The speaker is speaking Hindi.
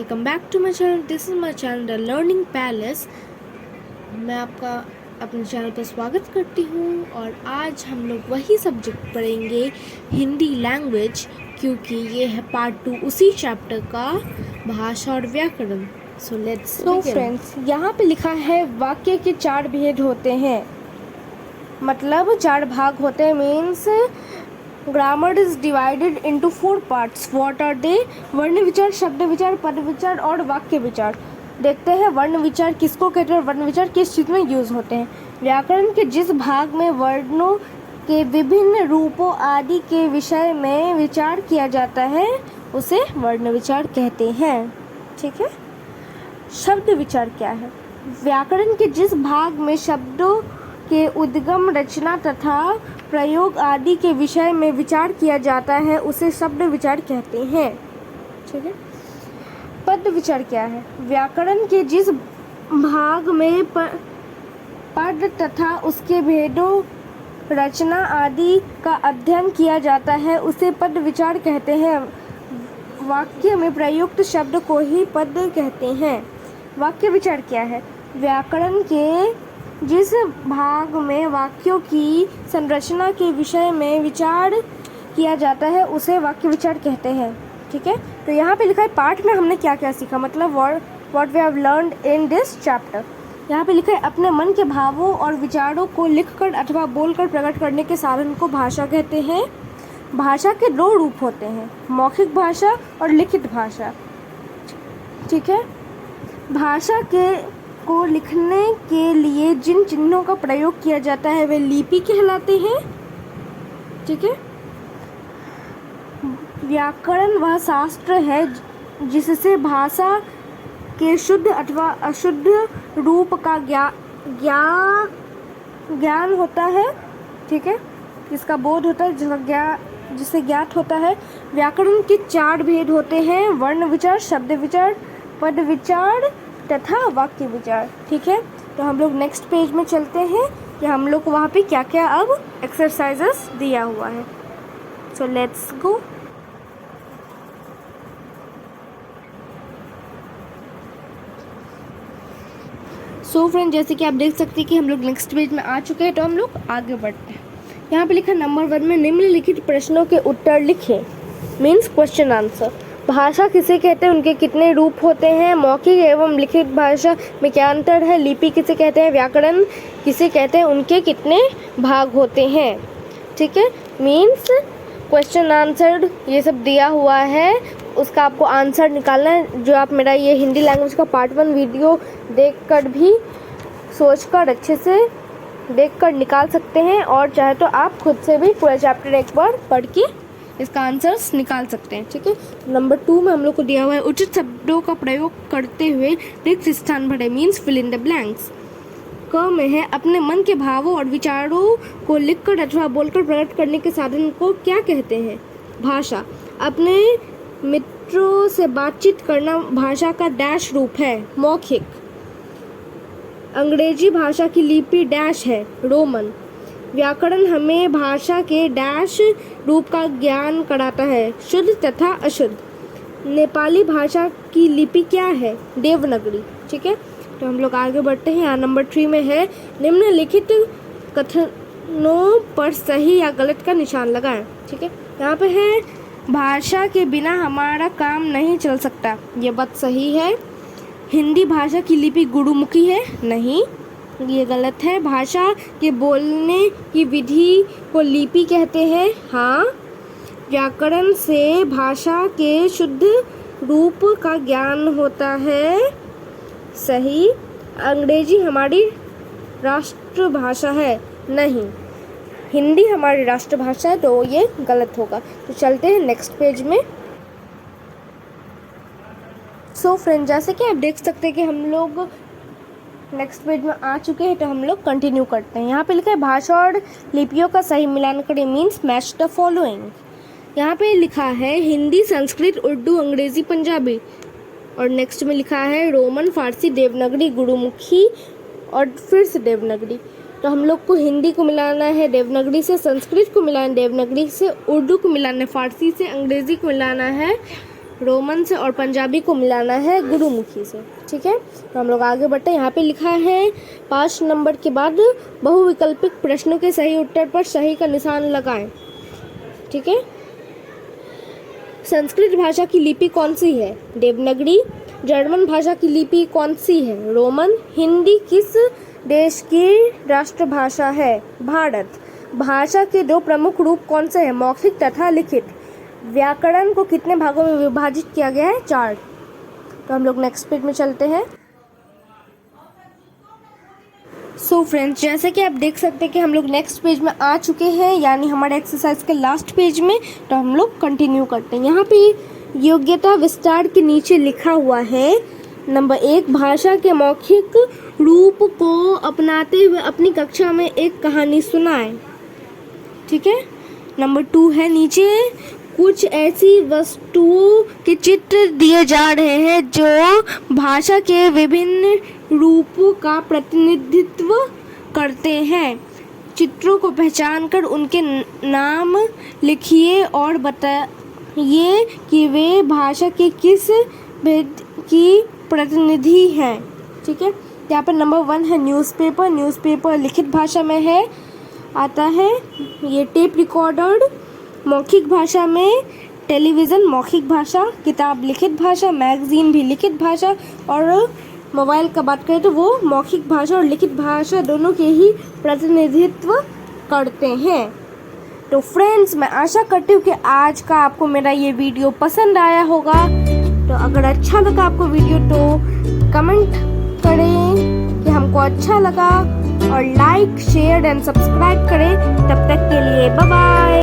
Welcome back to my channel. This is my channel the learning palace. मैं आपका अपने चैनल पर स्वागत करती हूँ और आज हम लोग वही सब्जेक्ट पढ़ेंगे, हिंदी लैंग्वेज, क्योंकि ये है पार्ट 2 उसी चैप्टर का, भाषा और व्याकरण। सो लेट्स फ्रेंड्स, यहाँ पे लिखा है वाक्य के 4 भेद होते हैं, मतलब 4 भाग होते हैं। Means grammar is divided into 4 parts. What are they? वर्ण विचार, शब्द विचार, पद विचार और वाक्य विचार। देखते हैं वर्ण विचार किसको कहते हैं और वर्ण विचार किस चीज़ में यूज होते हैं। व्याकरण के जिस भाग में वर्णों के विभिन्न रूपों आदि के विषय में विचार किया जाता है उसे वर्ण विचार कहते हैं। ठीक है। शब्द विचार क्या है? व्याकरण के जिस भाग में शब्दों के उद्गम, रचना तथा प्रयोग आदि के विषय में विचार किया जाता है उसे शब्द विचार कहते हैं। ठीक है। पद विचार क्या है? व्याकरण के जिस भाग में पद तथा उसके भेदों, रचना आदि का अध्ययन किया जाता है उसे पद विचार कहते हैं। वाक्य में प्रयुक्त शब्द को ही पद कहते हैं। वाक्य विचार क्या है? व्याकरण के जिस भाग में वाक्यों की संरचना के विषय में विचार किया जाता है उसे वाक्य विचार कहते हैं। ठीक है। तो यहाँ पे लिखा है पाठ में हमने क्या क्या सीखा, मतलब what we have learned in this chapter. यहाँ पे लिखा है अपने मन के भावों और विचारों को लिखकर अथवा बोलकर प्रकट करने के साधन को भाषा कहते हैं। भाषा के 2 रूप होते हैं, मौखिक भाषा और लिखित भाषा। ठीक है। भाषा को लिखने के लिए जिन चिन्हों का प्रयोग किया जाता है वे लिपि कहलाते हैं। ठीक है। व्याकरण वह शास्त्र है जिससे भाषा के शुद्ध अथवा अशुद्ध रूप का ज्ञान होता है। ठीक है। इसका बोध होता है, जिसे ज्ञात होता है। व्याकरण के 4 भेद होते हैं, वर्ण विचार, शब्द विचार, पद विचार तथा वाक्य विचार। ठीक है। तो हम लोग नेक्स्ट पेज में चलते हैं कि हम लोग को वहाँ पे क्या क्या अब एक्सरसाइजेस दिया हुआ है। So let's go. So friend, जैसे कि आप देख सकते हैं कि हम लोग नेक्स्ट पेज में आ चुके हैं, तो हम लोग आगे बढ़ते हैं। यहाँ पे लिखा नंबर 1 में निम्नलिखित प्रश्नों के उत्तर लिखें। Means question answer. भाषा किसे कहते हैं, उनके कितने रूप होते हैं, मौखिक एवं लिखित भाषा में क्या अंतर है, लिपि किसे कहते हैं, व्याकरण किसे कहते हैं, उनके कितने भाग होते हैं। ठीक है। मीन्स क्वेश्चन आंसर ये सब दिया हुआ है, उसका आपको आंसर निकालना है, जो आप मेरा ये हिंदी लैंग्वेज का पार्ट 1 वीडियो देखकर भी सोचकर अच्छे से देखकर निकाल सकते हैं, और चाहे तो आप खुद से भी पूरा चैप्टर एक बार पढ़ के इसका आंसर्स निकाल सकते हैं। ठीक है। नंबर 2 में हम लोग को दिया हुआ है उचित शब्दों का प्रयोग करते हुए रिक्त स्थान भरें। Means fill in the blanks. क में है अपने मन के भावों और विचारों को लिखकर अथवा बोलकर प्रकट करने के साधन को क्या कहते हैं? भाषा। अपने मित्रों से बातचीत करना भाषा का डैश रूप है, मौखिक। अंग्रेजी भाषा की लिपि डैश है, रोमन। व्याकरण हमें भाषा के डैश रूप का ज्ञान कराता है, शुद्ध तथा अशुद्ध। नेपाली भाषा की लिपि क्या है? देवनागरी। ठीक है। तो हम लोग आगे बढ़ते हैं। यहाँ नंबर 3 में है निम्नलिखित कथनों पर सही या गलत का निशान लगाएं। ठीक है। यहाँ पे है भाषा के बिना हमारा काम नहीं चल सकता, ये बात सही है। हिंदी भाषा की लिपि गुरुमुखी है, नहीं, ये गलत है। भाषा के बोलने की विधि को लिपि कहते हैं, हाँ। व्याकरण से भाषा के शुद्ध रूप का ज्ञान होता है, सही। अंग्रेजी हमारी राष्ट्रभाषा है, नहीं। हिंदी हमारी राष्ट्रभाषा है, तो ये गलत होगा। तो चलते हैं नेक्स्ट पेज में। सो फ्रेंड, जैसे कि आप देख सकते हैं कि हम लोग नेक्स्ट पेज में आ चुके हैं, तो हम लोग कंटिन्यू करते हैं। यहाँ पे लिखा है भाषा और लिपियों का सही मिलान करें। Means match the following. यहाँ पे लिखा है हिंदी, संस्कृत, उर्दू, अंग्रेजी, पंजाबी, और नेक्स्ट में लिखा है रोमन, फारसी, देवनागरी, गुरुमुखी और फिर से देवनागरी। तो हम लोग को हिंदी को मिलाना है देवनागरी से, संस्कृत को मिलाना है देवनागरी से, उर्दू को मिलाना है फारसी से, अंग्रेजी को मिलाना है रोमन से और पंजाबी को मिलाना है गुरुमुखी से। ठीक है, तो हम लोग आगे बढ़ते हैं। यहाँ पे लिखा है 5 नंबर के बाद बहुविकल्पिक प्रश्नों के सही उत्तर पर सही का निशान लगाएं। ठीक है, संस्कृत भाषा की लिपि कौन सी है? देवनागरी। जर्मन भाषा की लिपि कौन सी है? रोमन। हिंदी किस देश की राष्ट्रभाषा है? भारत। भाषा के 2 प्रमुख रूप कौन से हैं? मौखिक तथा लिखित। व्याकरण को कितने भागों में विभाजित किया गया है? 4। तो हम लोग नेक्स्ट पेज में चलते हैं। सो फ्रेंड्स, जैसे कि आप देख सकते हैं कि हम लोग नेक्स्ट पेज में आ चुके हैं, यानी हमारे एक्सरसाइज के लास्ट पेज में। तो हम लोग कंटिन्यू करते हैं। यहाँ पे योग्यता विस्तार के नीचे लिखा हुआ है नंबर 1, भाषा के मौखिक रूप को अपनाते हुए अपनी कक्षा में एक कहानी सुनाएं। ठीक है, नंबर 2 है नीचे कुछ ऐसी वस्तुओं के चित्र दिए जा रहे हैं जो भाषा के विभिन्न रूपों का प्रतिनिधित्व करते हैं। चित्रों को पहचान कर उनके नाम लिखिए और बताइए कि वे भाषा के किस भेद की प्रतिनिधि हैं। ठीक है, यहाँ पर नंबर 1 है न्यूज़पेपर। न्यूज़पेपर लिखित भाषा में है आता है। ये टेप रिकॉर्डर मौखिक भाषा में, टेलीविज़न मौखिक भाषा, किताब लिखित भाषा, मैगजीन भी लिखित भाषा, और मोबाइल का बात करें तो वो मौखिक भाषा और लिखित भाषा दोनों के ही प्रतिनिधित्व करते हैं। तो फ्रेंड्स, मैं आशा करती हूँ कि आज का आपको मेरा ये वीडियो पसंद आया होगा। तो अगर अच्छा लगा आपको वीडियो तो कमेंट करें कि हमको अच्छा लगा, और लाइक, शेयर एंड सब्सक्राइब करें। तब तक के लिए बाय बाय।